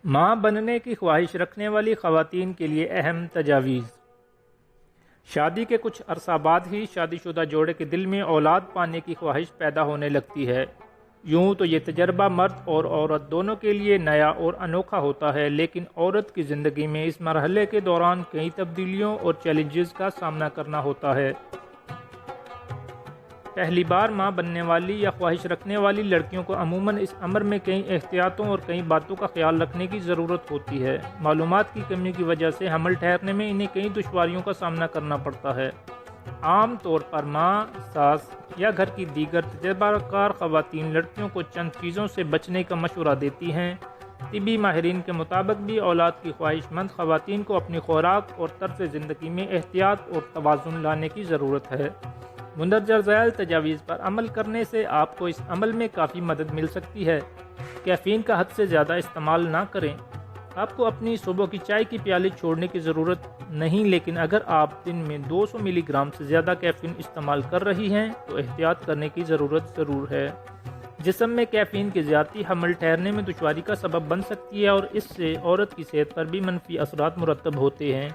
ماں بننے کی خواہش رکھنے والی خواتین کے لیے اہم تجاویز۔ شادی کے کچھ عرصہ بعد ہی شادی شدہ جوڑے کے دل میں اولاد پانے کی خواہش پیدا ہونے لگتی ہے۔ یوں تو یہ تجربہ مرد اور عورت دونوں کے لیے نیا اور انوکھا ہوتا ہے، لیکن عورت کی زندگی میں اس مرحلے کے دوران کئی تبدیلیوں اور چیلنجز کا سامنا کرنا ہوتا ہے۔ پہلی بار ماں بننے والی یا خواہش رکھنے والی لڑکیوں کو عموماً اس امر میں کئی احتیاطوں اور کئی باتوں کا خیال رکھنے کی ضرورت ہوتی ہے۔ معلومات کی کمی کی وجہ سے حمل ٹھہرنے میں انہیں کئی دشواریوں کا سامنا کرنا پڑتا ہے۔ عام طور پر ماں، ساس یا گھر کی دیگر تجربہ کار خواتین لڑکیوں کو چند چیزوں سے بچنے کا مشورہ دیتی ہیں۔ طبی ماہرین کے مطابق بھی اولاد کی خواہش مند خواتین کو اپنی خوراک اور طرز زندگی میں احتیاط اور توازن لانے کی ضرورت ہے۔ مندرجہ ذیل تجاویز پر عمل کرنے سے آپ کو اس عمل میں کافی مدد مل سکتی ہے۔ کیفین کا حد سے زیادہ استعمال نہ کریں۔ آپ کو اپنی صبح کی چائے کی پیالی چھوڑنے کی ضرورت نہیں، لیکن اگر آپ دن میں 200 ملی گرام سے زیادہ کیفین استعمال کر رہی ہیں تو احتیاط کرنے کی ضرورت ضرور ہے۔ جسم میں کیفین کی زیادتی حمل ٹھہرنے میں دشواری کا سبب بن سکتی ہے اور اس سے عورت کی صحت پر بھی منفی اثرات مرتب ہوتے ہیں۔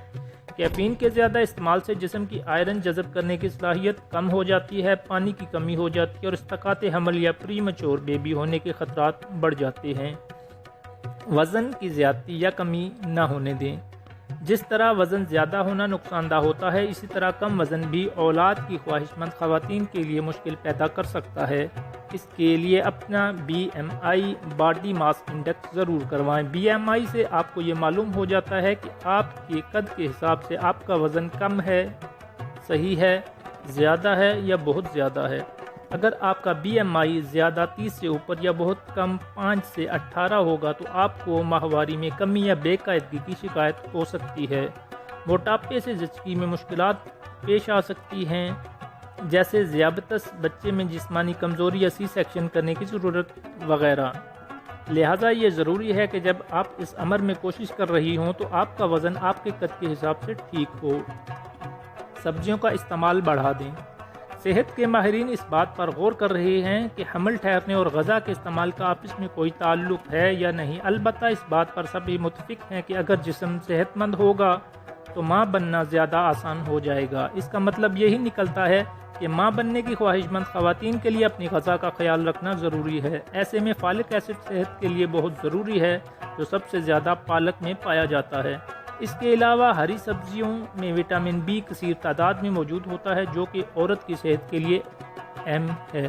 کیفین کے زیادہ استعمال سے جسم کی آئرن جذب کرنے کی صلاحیت کم ہو جاتی ہے، پانی کی کمی ہو جاتی ہے اور اسقاط حمل یا پری میچور بیبی ہونے کے خطرات بڑھ جاتے ہیں۔ وزن کی زیادتی یا کمی نہ ہونے دیں۔ جس طرح وزن زیادہ ہونا نقصان دہ ہوتا ہے، اسی طرح کم وزن بھی اولاد کی خواہش مند خواتین کے لیے مشکل پیدا کر سکتا ہے۔ اس کے لیے اپنا BMI باڈی ماس انڈیکس ضرور کروائیں۔ BMI سے آپ کو یہ معلوم ہو جاتا ہے کہ آپ کے قد کے حساب سے آپ کا وزن کم ہے، صحیح ہے، زیادہ ہے یا بہت زیادہ ہے۔ اگر آپ کا BMI زیادہ 30 سے اوپر یا بہت کم 5 سے 18 ہوگا تو آپ کو ماہواری میں کمی یا بے قاعدگی کی شکایت ہو سکتی ہے۔ موٹاپے سے زچگی میں مشکلات پیش آ سکتی ہیں، جیسے ذیابیطس، بچے میں جسمانی کمزوری یا سی سیکشن کرنے کی ضرورت وغیرہ۔ لہٰذا یہ ضروری ہے کہ جب آپ اس امر میں کوشش کر رہی ہوں تو آپ کا وزن آپ کے قد کے حساب سے ٹھیک ہو۔ سبزیوں کا استعمال بڑھا دیں۔ صحت کے ماہرین اس بات پر غور کر رہے ہیں کہ حمل ٹھہرنے اور غذا کے استعمال کا آپس میں کوئی تعلق ہے یا نہیں۔ البتہ اس بات پر سبھی متفق ہیں کہ اگر جسم صحت مند ہوگا تو ماں بننا زیادہ آسان ہو جائے گا۔ اس کا مطلب یہی نکلتا ہے کہ ماں بننے کی خواہش مند خواتین کے لیے اپنی غذا کا خیال رکھنا ضروری ہے۔ ایسے میں فالک ایسڈ صحت کے لیے بہت ضروری ہے، جو سب سے زیادہ پالک میں پایا جاتا ہے۔ اس کے علاوہ ہری سبزیوں میں وٹامن B کثیر تعداد میں موجود ہوتا ہے، جو کہ عورت کی صحت کے لیے اہم ہے۔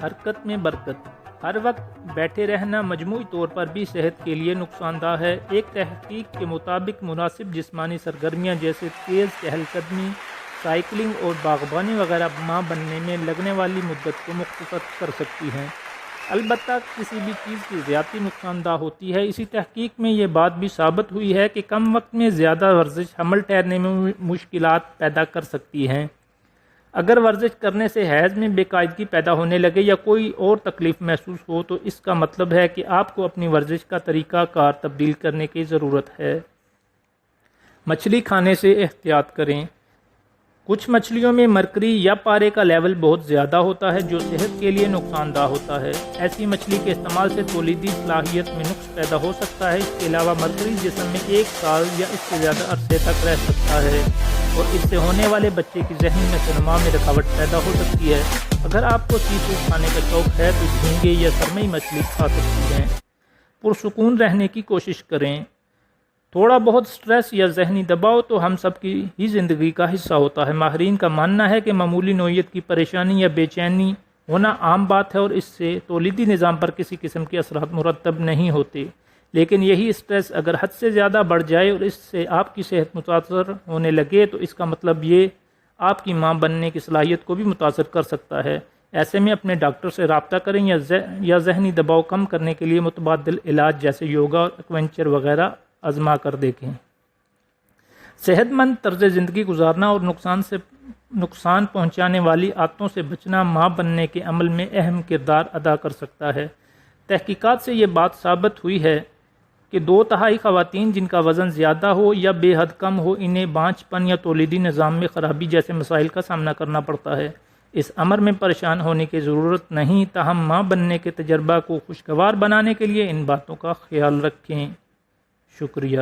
حرکت میں برکت۔ ہر وقت بیٹھے رہنا مجموعی طور پر بھی صحت کے لیے نقصان دہ ہے۔ ایک تحقیق کے مطابق مناسب جسمانی سرگرمیاں جیسے تیز چہل قدمی، سائیکلنگ اور باغبانی وغیرہ ماں بننے میں لگنے والی مدت کو مختصر کر سکتی ہیں۔ البتہ کسی بھی چیز کی زیادتی نقصان دہ ہوتی ہے۔ اسی تحقیق میں یہ بات بھی ثابت ہوئی ہے کہ کم وقت میں زیادہ ورزش حمل ٹھہرنے میں مشکلات پیدا کر سکتی ہیں۔ اگر ورزش کرنے سے حیض میں بے قاعدگی پیدا ہونے لگے یا کوئی اور تکلیف محسوس ہو تو اس کا مطلب ہے کہ آپ کو اپنی ورزش کا طریقہ کار تبدیل کرنے کی ضرورت ہے۔ مچھلی کھانے سے احتیاط کریں۔ کچھ مچھلیوں میں مرکری یا پارے کا لیول بہت زیادہ ہوتا ہے، جو صحت کے لیے نقصان دہ ہوتا ہے۔ ایسی مچھلی کے استعمال سے تولیدی صلاحیت میں نقص پیدا ہو سکتا ہے۔ اس کے علاوہ مرکری جسم میں 1 سال یا اس سے زیادہ عرصے تک رہ سکتا ہے اور اس سے ہونے والے بچے کی ذہنی نشوونما میں رکاوٹ پیدا ہو سکتی ہے۔ اگر آپ کو سی فوڈ کھانے کا شوق ہے تو جھینگے یا سرمئی مچھلی کھا سکتی ہیں۔ پرسکون رہنے کی کوشش کریں۔ تھوڑا بہت سٹریس یا ذہنی دباؤ تو ہم سب کی ہی زندگی کا حصہ ہوتا ہے۔ ماہرین کا ماننا ہے کہ معمولی نوعیت کی پریشانی یا بے چینی ہونا عام بات ہے اور اس سے تولیدی نظام پر کسی قسم کے اثرات مرتب نہیں ہوتے، لیکن یہی سٹریس اگر حد سے زیادہ بڑھ جائے اور اس سے آپ کی صحت متاثر ہونے لگے تو اس کا مطلب یہ آپ کی ماں بننے کی صلاحیت کو بھی متاثر کر سکتا ہے۔ ایسے میں اپنے ڈاکٹر سے رابطہ کریں یا ذہنی دباؤ کم کرنے کے لیے متبادل علاج جیسے یوگا اور ایکوینچر وغیرہ آزما کر دیکھیں۔ صحت مند طرز زندگی گزارنا اور نقصان پہنچانے والی عادتوں سے بچنا ماں بننے کے عمل میں اہم کردار ادا کر سکتا ہے۔ تحقیقات سے یہ بات ثابت ہوئی ہے کہ 2/3 خواتین جن کا وزن زیادہ ہو یا بے حد کم ہو، انہیں بانجھ پن یا تولیدی نظام میں خرابی جیسے مسائل کا سامنا کرنا پڑتا ہے۔ اس امر میں پریشان ہونے کی ضرورت نہیں، تاہم ماں بننے کے تجربہ کو خوشگوار بنانے کے لیے ان باتوں کا خیال رکھیں۔ شکریہ۔